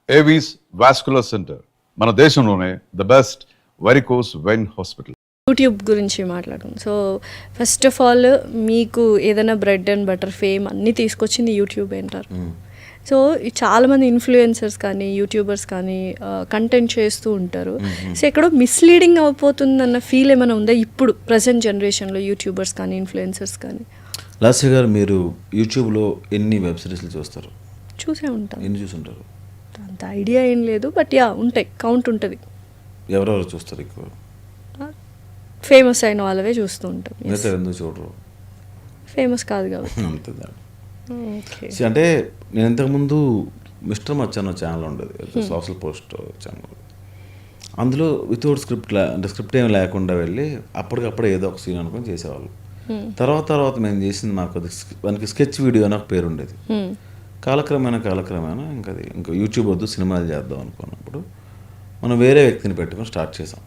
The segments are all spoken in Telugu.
ఏవీస్ వాస్కులర్ సెంటర్ మన దేశంలోనే the best varicose vein hospital. YouTube గురించి మాట్లాడుకుందాం. సో ఫస్ట్ ఆఫ్ ఆల్ మీకు ఏదైనా బ్రెడ్ అండ్ బటర్ ఫేమ్ అన్నీ తీసుకొచ్చింది యూట్యూబ్ అంటారు. సో చాలామంది ఇన్ఫ్లుయెన్సర్స్ కానీ యూట్యూబర్స్ కానీ కంటెంట్ చేస్తూ ఉంటారు. సో ఎక్కడో మిస్లీడింగ్ అయిపోతుందన్న ఫీల్ ఏమైనా ఉందా ఇప్పుడు ప్రజెంట్ జనరేషన్లో యూట్యూబర్స్ కానీ ఇన్ఫ్లుయెన్సర్స్ కానీ? లాస్య గారు, మీరు యూట్యూబ్లో ఎన్ని వెబ్ సిరీస్లు చూస్తారు? చూసే ఉంటాం. ఎన్ని చూసుంటారు? అంత ఐడియా ఏం లేదు, బట్ యా ఉంటాయి, కౌంట్ ఉంటుంది. ఎవరెవరు చూస్తారు ఎక్కువ? ఫేమస్ అయిన వాళ్ళవే చూస్తూ ఉంటాం. మిగతా ఎందుకు చూడరు? ఫేమస్ కాదు కాబట్టి. అంతే. అంటే నేను ఇంతకుముందు మిస్టర్ మచ్చన్న ఛానల్ ఉండేది, సోషల్ పోస్ట్ ఛానల్. అందులో వితౌట్ స్క్రిప్ట్ అంటే స్క్రిప్ట్ ఏమి లేకుండా వెళ్ళి అప్పటికప్పుడు ఏదో ఒక సీన్ అనుకొని చేసేవాళ్ళు. తర్వాత మేము చేసింది, మాకు మనకి స్కెచ్ వీడియో అని ఒక పేరు ఉండేది. కాలక్రమేణా ఇంకా యూట్యూబ్ వద్దు, సినిమాలు చేద్దాం అనుకున్నప్పుడు మనం వేరే వ్యక్తిని పెట్టుకొని స్టార్ట్ చేసాం.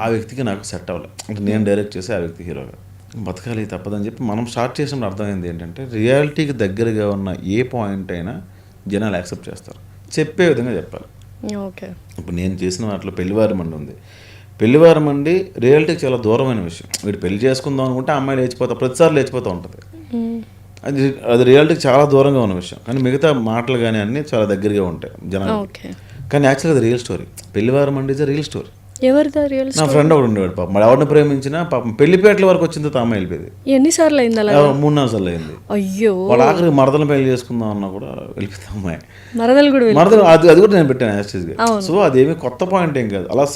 ఆ వ్యక్తికి నాకు సెట్ అవ్వలేదు. అంటే నేను డైరెక్ట్ చేసి ఆ వ్యక్తి హీరోగా బతకాలి తప్పదని చెప్పి మనం స్టార్ట్ చేసినప్పుడు అర్థమైంది ఏంటంటే, రియాలిటీకి దగ్గరగా ఉన్న ఏ పాయింట్ అయినా జనాలు యాక్సెప్ట్ చేస్తారు, చెప్పే విధంగా చెప్పాలి. ఓకే. ఇప్పుడు నేను చేసిన వాటిలో పెళ్లివారి మండి ఉంది. పెళ్లివారి మండి రియాలిటీకి చాలా దూరమైన విషయం. వీడు పెళ్లి చేసుకుందాం అనుకుంటే అమ్మాయి లేచిపోతా, ప్రతిసారి లేచిపోతూ ఉంటుంది. అది రియాలిటీకి చాలా దూరంగా ఉన్న విషయం. కానీ మిగతా మాటలు కానీ అన్నీ చాలా దగ్గరగా ఉంటాయి జనాలు. కానీ యాక్చువల్గా అది రియల్ స్టోరీ. పెళ్లివారి మండి ఇస్ రియల్ స్టోరీ. నా ఫ్రెండ్ ఒకటి ఉండేవాడు, పాపం ఎవరిని ప్రేమించినా పాపం పెళ్లిపేటల వరకు వచ్చింది, అమ్మాయి వెళ్ళిపోయింది. ఎన్నిసార్లు అయింది అలా? 3-4 సార్లు అయింది. అయ్యో. వాళ్ళ ఆఖరికి మరదలు పెళ్లి చేసుకుందాం అన్నా కూడా వెళ్ళిపోయింది అమ్మాయి. మరదలు అది కూడా నేను పెట్టాను యాక్చువల్గా. సో అదేమి కొత్త పాయింట్ ఏం కాదు. అలా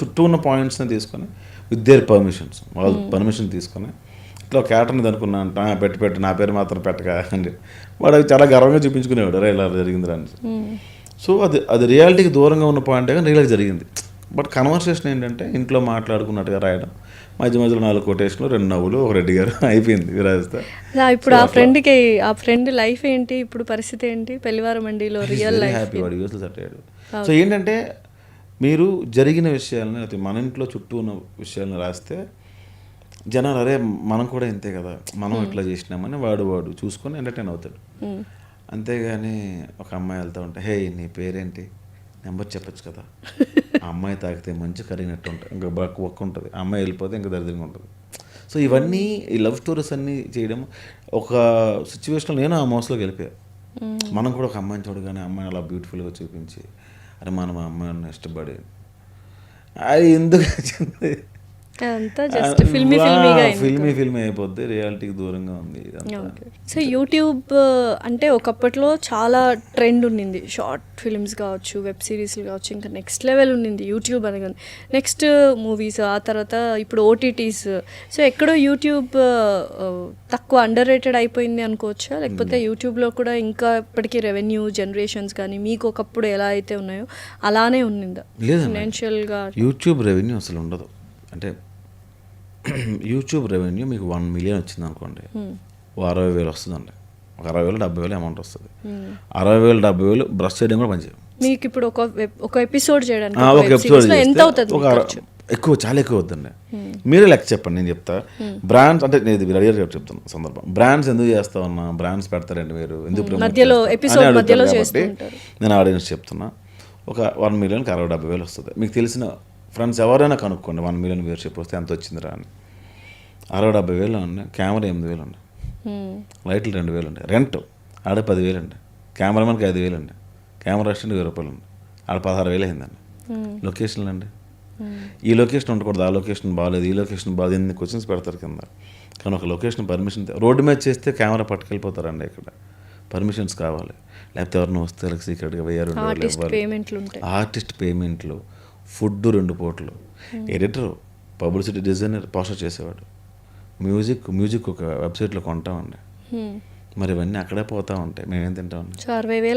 చుట్టూ ఉన్న పాయింట్స్ని తీసుకొని విత్ దేర్ పర్మిషన్స్, వాళ్ళు పర్మిషన్ తీసుకొని ఇట్లా ఒక క్యాటర్ని అనుకున్నాను, పెట్టి నా పేరు మాత్రం పెట్టక అని వాడు చాలా గర్వంగా చూపించుకునేవాడు, రే ఇలా జరిగింది అని. సో అది రియాలిటీకి దూరంగా ఉన్న పాయింటే కానీ రియల్గా జరిగింది. బట్ కన్వర్సేషన్ ఏంటంటే ఇంట్లో మాట్లాడుకున్నట్టుగా రాయడం, మధ్యలో 4 కొటేషన్లు, 2 నవ్వులు, ఒక రెడ్డి గారు, అయిపోయింది విరాజిత. ఇప్పుడు ఆ ఫ్రెండ్ లైఫ్ ఏంటి, ఇప్పుడు పరిస్థితి ఏంటి? పెళ్లివారి మండిలో రియల్ లైఫ్ హ్యాపీ, వాడు యూఎస్లో సెట్ అయ్యాడు. సో ఏంటంటే మీరు జరిగిన విషయాలని అయితే మన ఇంట్లో చుట్టూ ఉన్న విషయాలను రాస్తే జనాలు అరే మనం కూడా ఇంతే కదా, మనం ఇట్లా చేసినామని వాడు చూసుకొని ఎంటర్టైన్ అవుతాడు. అంతేగాని ఒక అమ్మాయి వెళ్తూ ఉంటే, హే నీ పేరేంటి, నెంబర్ చెప్పచ్చు కదా, ఆ అమ్మాయి తాగితే మంచి కరిగినట్టు ఉంటుంది, ఇంకా ఒక్క ఉంటుంది, ఆ అమ్మాయి వెళ్ళిపోతే ఇంకా దరిద్రంగా ఉంటుంది. సో ఇవన్నీ ఈ లవ్ స్టోరీస్ అన్నీ చేయడం, ఒక సిచ్యువేషన్లో నేను ఆ మోసలోకి వెళ్ళిపోయాను. మనం కూడా ఒక అమ్మాయిని చూడగానే అమ్మాయిని అలా బ్యూటిఫుల్గా చూపించి అరే మనం ఆ అమ్మాయిని ఇష్టపడి అది ఎందుకు ఫిల్మీ అయిపోద్ది, రియాలిటీకి దూరంగా ఉంది. సో యూట్యూబ్ అంటే ఒకప్పట్లో చాలా ట్రెండ్ ఉన్నింది, షార్ట్ ఫిల్మ్స్ కావచ్చు, వెబ్ సిరీస్లు కావచ్చు, ఇంకా నెక్స్ట్ లెవెల్ ఉన్నింది యూట్యూబ్ అనగానే. నెక్స్ట్ మూవీస్, ఆ తర్వాత ఇప్పుడు ఓటీటీస్. సో ఎక్కడో యూట్యూబ్ తక్కువ అండర్ రేటెడ్ అయిపోయింది అనుకోవచ్చా? లేకపోతే యూట్యూబ్లో కూడా ఇంకా ఇప్పటికీ రెవెన్యూ జనరేషన్స్ కానీ మీకు ఒకప్పుడు ఎలా అయితే ఉన్నాయో అలానే ఉన్నిందా ఫైనాన్షియల్గా? యూట్యూబ్ రెవెన్యూ అసలు ఉండదు. అంటే యూట్యూబ్ రెవెన్యూ మీకు 1 మిలియన్ వచ్చింది అనుకోండి, 60,000 వస్తుందండి. ఒక 60,000 70,000 అమౌంట్ వస్తుంది. 60,000 70,000 బ్రష్ చేయడం కూడా పనిచేయం. మీకు ఇప్పుడు ఒక ఎపిసోడ్ చేయడానికి ఎంత అవుతుంది? చాలా ఎక్కువ అవుతుంది. మీరే లెక్క చెప్పండి, నేను చెప్తా. బ్రాండ్స్ అంటే నేను అడిగారు చెప్తాను సందర్భం. బ్రాండ్స్ ఎందుకు చేస్తా ఉన్నా, బ్రాండ్స్ పెడతారండి మీరు ఎందుకు, నేను ఆడియన్స్ చెప్తున్నా. ఒక 1 మిలియన్కి 60,000-70,000 వస్తుంది. మీకు తెలిసిన ఫ్రెండ్స్ ఎవరైనా కనుక్కోండి 1 మిలియన్ వ్యూవర్షిప్ వస్తే ఎంత వచ్చిందిరా అని. 60,000-70,000 అండి. కెమెరా 8,000 అండి, లైట్లు 2,000 అండి, రెంట్ ఆడ 10,000 అండి, కెమెరామెన్కి 5,000 అండి, కెమెరా అసిస్టెంట్ 1,000 రూపాయలు అండి, ఆడ 16,000 అయిందండి. లొకేషన్లు అండి, ఈ లొకేషన్ ఉండకూడదు, ఆ లొకేషన్ బాగాలేదు, ఈ లొకేషన్ బాగాలేదు, ఎన్ని క్వశ్చన్స్ పెడతారు కింద. కానీ ఒక లొకేషన్ పర్మిషన్ రోడ్డు మీద చేస్తే కెమెరా పట్టుకెళ్ళిపోతారండి. ఇక్కడ పర్మిషన్స్ కావాలి, లేకపోతే ఎవరిని వస్తే సీక్రెట్గా 1,000-2,000 ఇవ్వాలి. ఆర్టిస్ట్ పేమెంట్లు, ఫుడ్ 2 పూటలు, ఎడిటర్, పబ్లిసిటీ డిజైనర్, పోస్టర్ చేసేవాడు, మ్యూజిక్ ఒక వెబ్సైట్లో కొంటామండి. మరి ఇవన్నీ అక్కడే పోతా ఉంటాయి, మేమేం తింటామండి. 60,000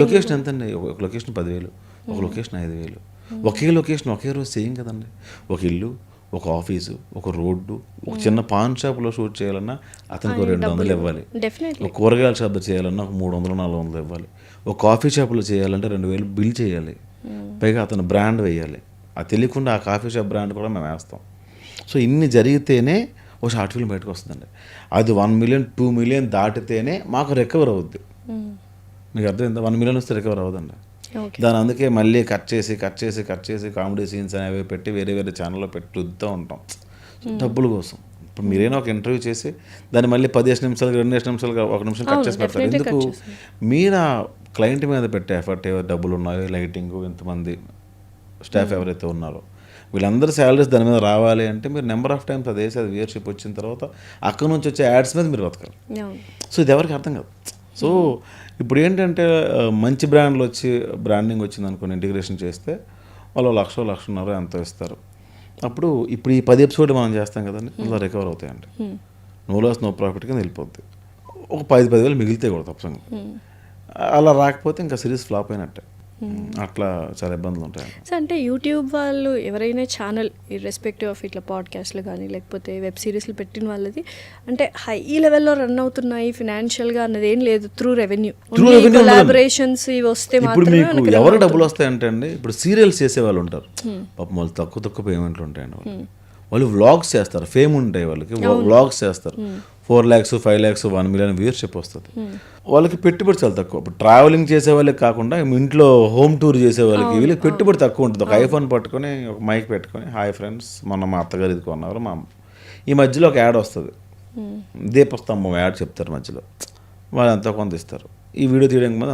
లొకేషన్ ఎంత అండి? ఒక లొకేషన్ 10,000, ఒక లొకేషన్ 5,000. ఒకే లొకేషన్ ఒకే రోజు చేయం కదండి. ఒక ఇల్లు, ఒక ఆఫీసు, ఒక రోడ్డు, ఒక చిన్న పాన్ షాప్లో షూట్ చేయాలన్నా అతనికి 200 ఇవ్వాలి. ఒక కూరగాయల షాప్ చేయాలన్నా ఒక 300-400 ఇవ్వాలి. ఒక కాఫీ షాప్లో చేయాలంటే 2,000 బిల్ చేయాలి. పైగా అతను బ్రాండ్ వేయాలి. అది తెలియకుండా ఆ కాఫీ షాప్ బ్రాండ్ కూడా మేము వేస్తాం. సో ఇన్ని జరిగితేనే ఒక షార్ట్ ఫిల్మ్ బయటకు వస్తుందండి. అది 1 మిలియన్ 2 మిలియన్ దాటితేనే మాకు రికవర్ అవుద్ది. మీకు అర్థమైందా? 1 మిలియన్ వస్తే రికవర్ అవ్వదండి. ఓకే. దాని అందుకే మళ్ళీ కట్ చేసి కామెడీ సీన్స్ అనేవి పెట్టి వేరే ఛానల్లో పెట్టి రుద్దుతూ ఉంటాం డబ్బుల కోసం. ఇప్పుడు మీరైనా ఒక ఇంటర్వ్యూ చేసి దాన్ని మళ్ళీ 15 నిమిషాలు 2 నిమిషాలు 1 నిమిషం కట్ చేసి పెడతారు. ఎందుకు? మీరు ఆ క్లయింట్ మీద పెట్టే ఎఫర్ట్ ఏవో డబ్బులు ఉన్నాయో, లైటింగ్, ఎంతమంది స్టాఫ్ ఎవరైతే ఉన్నారో వీళ్ళందరూ శాలరీస్ దాని మీద రావాలి అంటే మీరు నెంబర్ ఆఫ్ టైమ్స్ అది వ్యూయర్షిప్ వచ్చిన తర్వాత అక్కడ నుంచి వచ్చే యాడ్స్ మీద మీరు బతకాలి. సో ఇది ఎవరికి అర్థం కాదు. సో ఇప్పుడు ఏంటంటే మంచి బ్రాండ్లు వచ్చి బ్రాండింగ్ వచ్చింది అనుకుని ఇంటిగ్రేషన్ చేస్తే వాళ్ళు 1,00,000 ఎంతో ఇస్తారు. అప్పుడు ఇప్పుడు ఈ 10 ఎపిసోడ్ మనం చేస్తాం కదండి, అలా రికవర్ అవుతాయండి. నో లాస్ నో ప్రాఫిట్ కింద వెళ్ళిపోద్ది. ఒక 10,000 మిగిలితే కూడా తప్పకుండా. అలా రాకపోతే ఇంకా సిరీస్ ఫ్లాప్ అయినట్టే. అట్లా చాలా ఇబ్బందులు ఉంటాయి. సో అంటే యూట్యూబ్ వాళ్ళు ఎవరైనా ఛానల్ ఇర్రెస్పెక్టివ్ ఆఫ్ ఇట్లా పాడ్కాస్ట్లు కానీ లేకపోతే వెబ్ సిరీస్లు పెట్టిన వాళ్ళది అంటే హై లెవెల్లో రన్ అవుతున్నాయి ఫినాన్షియల్గా అన్నది ఏం లేదు. త్రూ రెవెన్యూ కొలాబరేషన్స్ ఇవి వస్తే ఇప్పుడు మీకు ఎవరు డబ్బులు వస్తాయంటే అండి, ఇప్పుడు సీరియల్స్ చేసే వాళ్ళు ఉంటారు పాపం, వాళ్ళు తక్కువ పేమెంట్లు ఉంటాయండి. వాళ్ళు వ్లాగ్స్ చేస్తారు, ఫేమ్ ఉంటాయి వాళ్ళకి, వ్లాగ్స్ చేస్తారు. 4 lakhs 5 lakhs 1 million వ్యూయర్షిప్ వస్తుంది. వాళ్ళకి పెట్టుబడి చాలా తక్కువ. ఇప్పుడు ట్రావెలింగ్ చేసే వాళ్ళకి కాకుండా ఇంట్లో హోమ్ టూర్ చేసే వాళ్ళకి వీళ్ళకి పెట్టుబడి తక్కువ ఉంటుంది. ఒక ఐఫోన్ పట్టుకొని ఒక మైక్ పెట్టుకొని హాయ్ ఫ్రెండ్స్ మొన్న మా అత్తగారు ఇది కొన్నారు ఈ మధ్యలో ఒక యాడ్ వస్తుంది, దీపస్తంభం యాడ్ చెప్తారు మధ్యలో, వాళ్ళు ఎంతో కొంత ఇస్తారు. ఈ వీడియో తీయడానికి మీద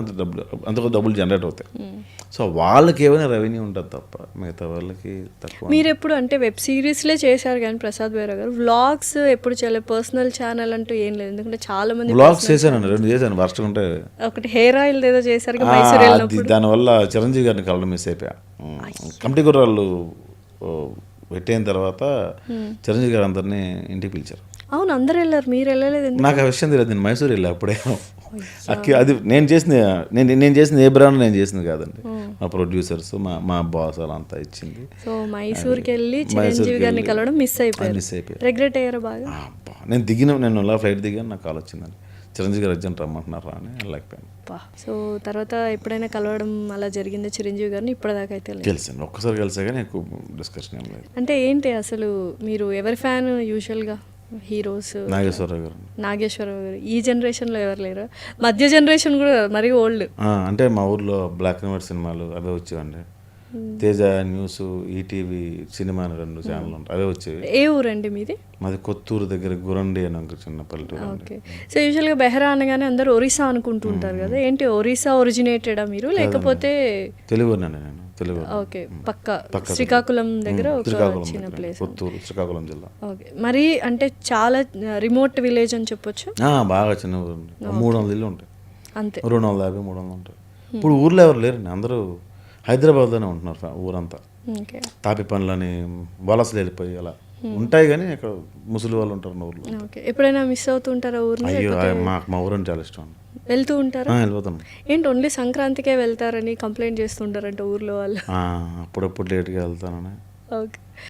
అంత డబ్బులు జనరేట్ అవుతాయి. సో వాళ్ళకి ఏమైనా రెవెన్యూ ఉంటుంది తప్ప మిగతా వాళ్ళకి తక్కువ. మీరు ఎప్పుడు అంటే వెబ్ సిరీస్లే చేశారు కానీ ప్రసాద్ బైరాగ్ గారు వ్లాగ్స్ ఎప్పుడు చేయలేదు, పర్సనల్ ఛానల్ అంటూ ఏం లేదు. ఎందుకంటే చాలా మంది వ్లాగ్స్ చేశానండి, 2 చేశాను. వర్స్ట్ ఉంటే ఒకటి హెయిర్ ఆయిల్ ఏదో చేశారు దానివల్ల చిరంజీవి గారిని కలవడం మిస్ అయిపోయా. కమిటీ గుర్రాలు పెట్టయిన తర్వాత చిరంజీవి గారు అందరినీ ఇంటికి పిలిచారు. అవును, అందరు వెళ్ళారు, మీరు వెళ్ళలేదు. నాకు ఆ విషయం తెలియదు, నేను మైసూర్ వెళ్ళా అప్పుడే. అది నేను చేసిన ఏ బ్రాండ్ నేను చేసింది కాదండి, మా ప్రొడ్యూసర్స్ మా బాస్ అలా అంతా ఇచ్చింది. సో మైసూర్కి వెళ్ళి చిరంజీవి గారిని కలవడం మిస్ అయిపోయారు. రిగ్రెట్ అయ్యారు బాగా? నేను అలా ఫ్లైట్ దిగాను, నాకు కాల్ వచ్చిందండి, చిరంజీవి గారు అర్జెంట్ రమ్మంటున్నారు అని వెళ్ళలేకపోయాను. సో తర్వాత ఎప్పుడైనా కలవడం అలా జరిగిందా చిరంజీవి గారిని? ఇప్పటిదాకా అయితే కలిసాను, ఒక్కసారి కలిసాగా ఎక్కువ డిస్కషన్ ఏం లేదు. అంటే ఏంటి అసలు మీరు ఎవరి ఫ్యాన్ యూజువల్గా? హీరోస్ నాగేశ్వరరావు గారు ఈ జనరేషన్లో ఎవరు లేరు, మధ్య జనరేషన్ కూడా మరీ ఓల్డ్. అంటే మా ఊర్లో బ్లాక్ అండ్ వైట్ సినిమాలు అవే వచ్చేవండి. తేజ న్యూస్, ఈటీవీ సినిమా అని 2 ఛానల్ ఉంటాయి, అవే వచ్చేవి. ఏ ఊరండి మీది? మాది కొత్తూరు దగ్గర గురండి అని ఒక చిన్న పల్లెటూరు. ఓకే. సో యూజువల్గా బెహ్రా అనగానే అందరూ ఒరిస్సా అనుకుంటుంటారు కదా, ఏంటి ఒరిస్సా ఒరిజినేటెడా మీరు లేకపోతే? తెలుగునండి నేను, తెలుగు. ఓకే, పక్క శ్రీకాకుళం దగ్గర ఒక చిన్న ప్లేస్, కొత్తూరు, శ్రీకాకుళం జిల్లా. ఓకే. మరి అంటే చాలా రిమోట్ విలేజ్ అని చెప్పొచ్చు. బాగా చిన్న ఊరు, 300 ఇల్లు ఉంటాయి అంతే, 250 300 ఉంటాయి. ఇప్పుడు ఊర్లో ఎవరు లేరండి, అందరూ హైదరాబాద్లోనే ఉంటున్నారు ఊరంతా. తాపి పనులని వలసలు వెళ్ళిపోయి అలా ఉంటాయి, కానీ ఇక్కడ ముసలి వాళ్ళు ఉంటారు ఊర్లో. ఓకే. ఎప్పుడైనా మిస్ అవుతుంటారా ఊరిని? అయ్యో, మా ఊరంటే చాలా ఇష్టం. వెళ్తూ ఉంటారా? వెళ్ళిపోతాం. ఏంటి ఓన్లీ సంక్రాంతికే వెళ్తారని కంప్లైంట్ చేస్తుంటారంట ఊర్లో వాళ్ళు? అప్పుడప్పుడు లేట్గా వెళ్తానని. ఓకే.